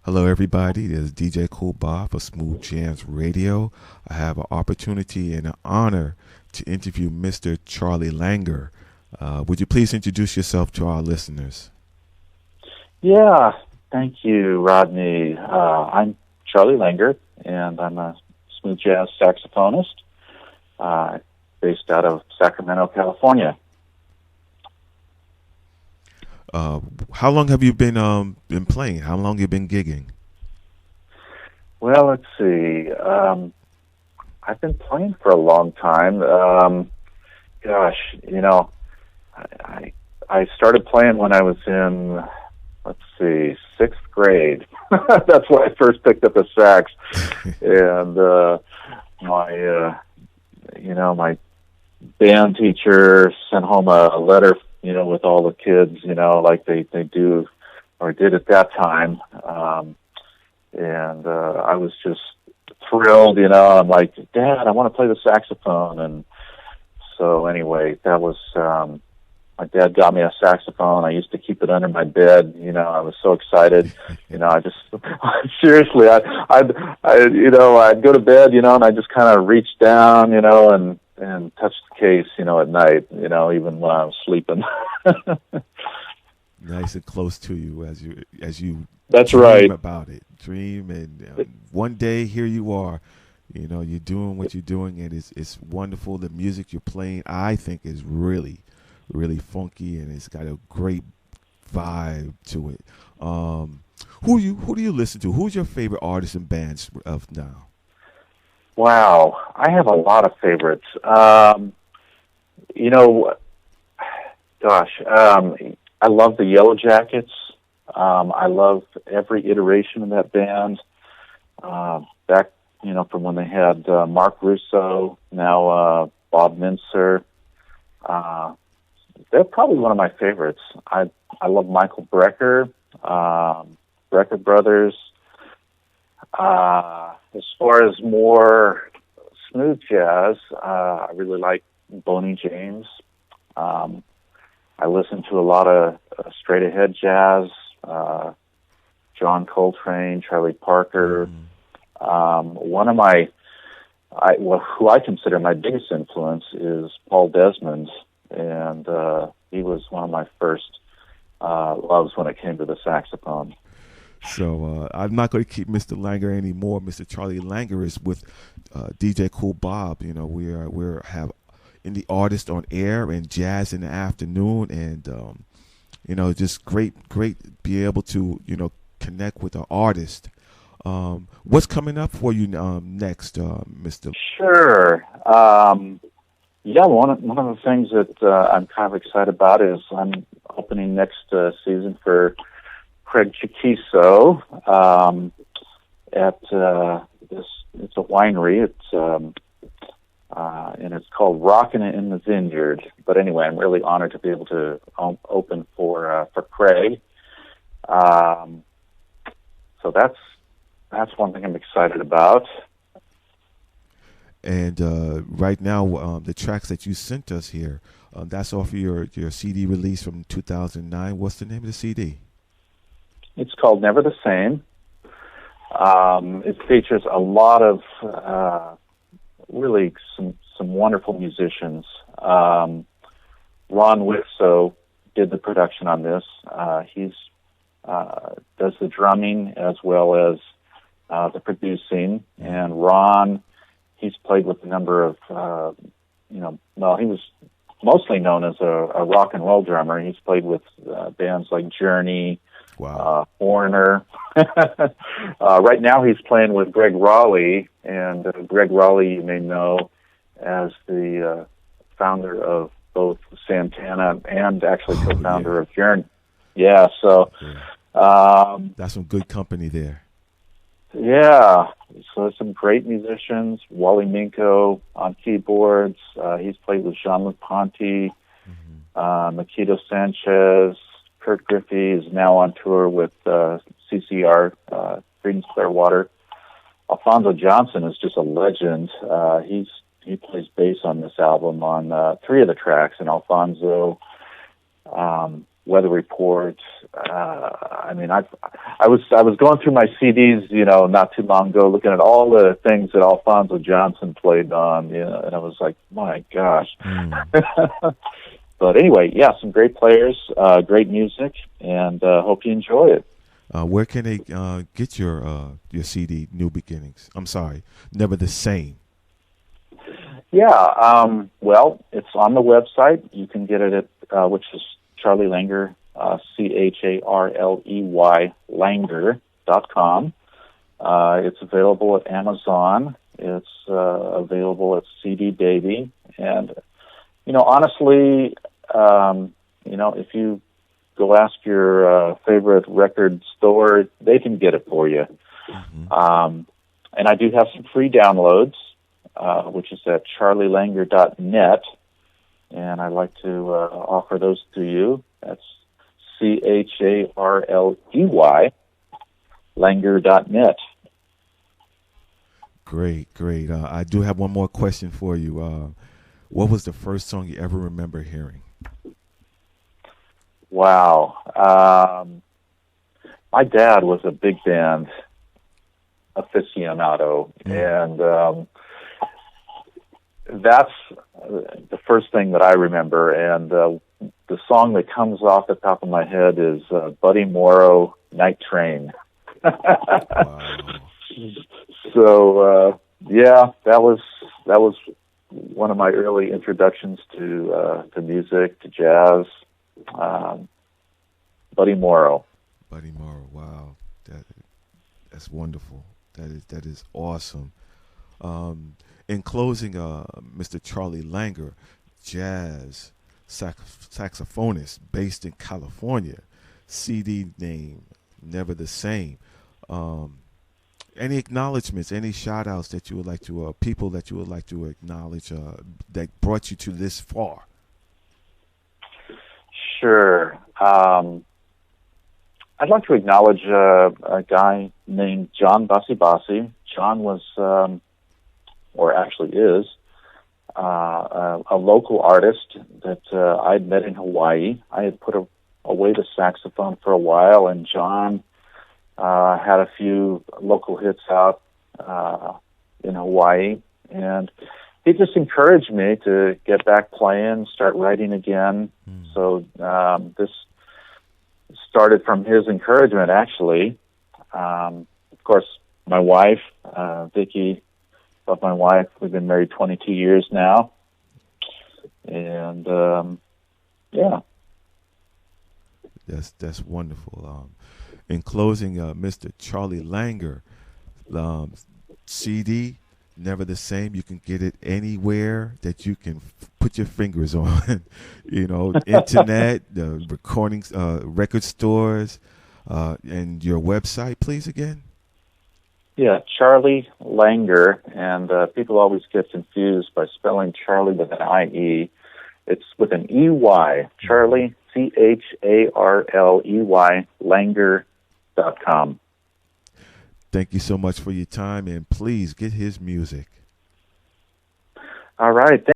Hello, everybody. This is DJ Koolbob for Smooth Jams Radio. I have an opportunity and an honor to interview Mr. Charley Langer. Would you please introduce yourself to our listeners? Yeah, thank you, Rodney. I'm Charley Langer, and I'm a smooth jazz saxophonist based out of Sacramento, California. How long have you been playing? How long have you been gigging? Well, let's see. I've been playing for a long time. Gosh, I started playing when I was in, let's see, sixth grade. That's when I first picked up a sax, and my band teacher sent home a letter, with all the kids, like they do or did at that time. And I was just thrilled, I'm like, Dad, I want to play the saxophone. And so anyway, that was, my dad got me a saxophone. I used to keep it under my bed. I was so excited. I just, seriously, I'd go to bed, and I just kind of reach down, and touch the case, at night, even when I was sleeping. Nice and close to you as you That's dream right. about it. Dream, and one day here you are. You're doing what you're doing, and it's wonderful. The music you're playing, I think, is really, really funky, and it's got a great vibe to it. Who do you listen to? Who's your favorite artists and bands of now? Wow, I have a lot of favorites. I love the Yellow Jackets. I love every iteration of that band. Back, from when they had Mark Russo, now Bob Mintzer. They're probably one of my favorites. I love Michael Brecker, Brecker Brothers. As far as more smooth jazz, I really like Boney James. I listen to a lot of straight ahead jazz, John Coltrane, Charlie Parker. One of who I consider my biggest influence is Paul Desmond, and he was one of my first loves when it came to the saxophone. So I'm not going to keep Mr. Langer anymore. Mr. Charley Langer is with DJ Koolbob. We have in the artist on air and jazz in the afternoon, and just great be able to connect with an artist. What's coming up for you next, Mr. Sure. Yeah, one of the things that I'm kind of excited about is I'm opening next season for Craig Chiquiso at this. It's a winery. And it's called Rockin' in the Vineyard. But anyway, I'm really honored to be able to open for Craig. So that's one thing I'm excited about. And right now, the tracks that you sent us here, that's off of your CD release from 2009. What's the name of the CD? It's called Never the Same. It features a lot of really some wonderful musicians. Ron Wixo did the production on this. He's does the drumming as well as the producing. And Ron, he's played with a number of, he was mostly known as a rock and roll drummer. He's played with bands like Journey, wow, Foreigner. Right now he's playing with Greg Raleigh, and Greg Raleigh you may know as the founder of both Santana and actually co-founder of Journey. Yeah, so that's some good company there. Yeah, so there's some great musicians. Wally Minko on keyboards. He's played with Jean-Luc Ponty, Makito Sanchez. Kurt Griffey is now on tour with CCR, Creedence Clearwater. Alfonso Johnson is just a legend. He plays bass on this album on 3 of the tracks, and Alfonso, Weather Report, I mean, I was going through my CDs, not too long ago, looking at all the things that Alphonso Johnson played on, and I was like, my gosh. But anyway, yeah, some great players, great music, and hope you enjoy it. Where can they get your CD, New Beginnings? I'm sorry, Never the Same. Yeah, well, it's on the website. You can get it at, which is Charley Langer, CHARLEY, Langer.com. It's available at Amazon. It's available at CD Baby. And, honestly, if you go ask your favorite record store, they can get it for you. Mm-hmm. And I do have some free downloads, which is at charleylanger.net. And I'd like to offer those to you. That's CHARLEY, Langer.net. Great. I do have one more question for you. What was the first song you ever remember hearing? Wow. My dad was a big band aficionado, and that's the first thing that I remember. And the song that comes off the top of my head is Buddy Morrow, Night Train. Wow. So, that was one of my early introductions to music, to jazz. Buddy Morrow. Wow, that's wonderful. That is awesome. In closing, Mr. Charley Langer, jazz saxophonist based in California, CD name Never the Same. Any acknowledgments, any shout outs that you would like to, people that you would like to acknowledge that brought you to this far? Sure. I'd like to acknowledge a guy named John Bassi. John was, or actually is, a local artist that I'd met in Hawaii. I had put away the saxophone for a while, and John had a few local hits out in Hawaii, and he just encouraged me to get back playing, start writing again. So this started from his encouragement, actually. Of course, my wife, Vicki, love my wife. We've been married 22 years now. And, That's wonderful. In closing, Mr. Charley Langer, CD, Never the Same. You can get it anywhere that you can put your fingers on. Internet, the recordings, record stores, and your website, please, again. Yeah, Charley Langer, and people always get confused by spelling Charlie with an I-E. It's with an E-Y, Charley, CHARLEY, Langer.com. Thank you so much for your time, and please get his music. All right.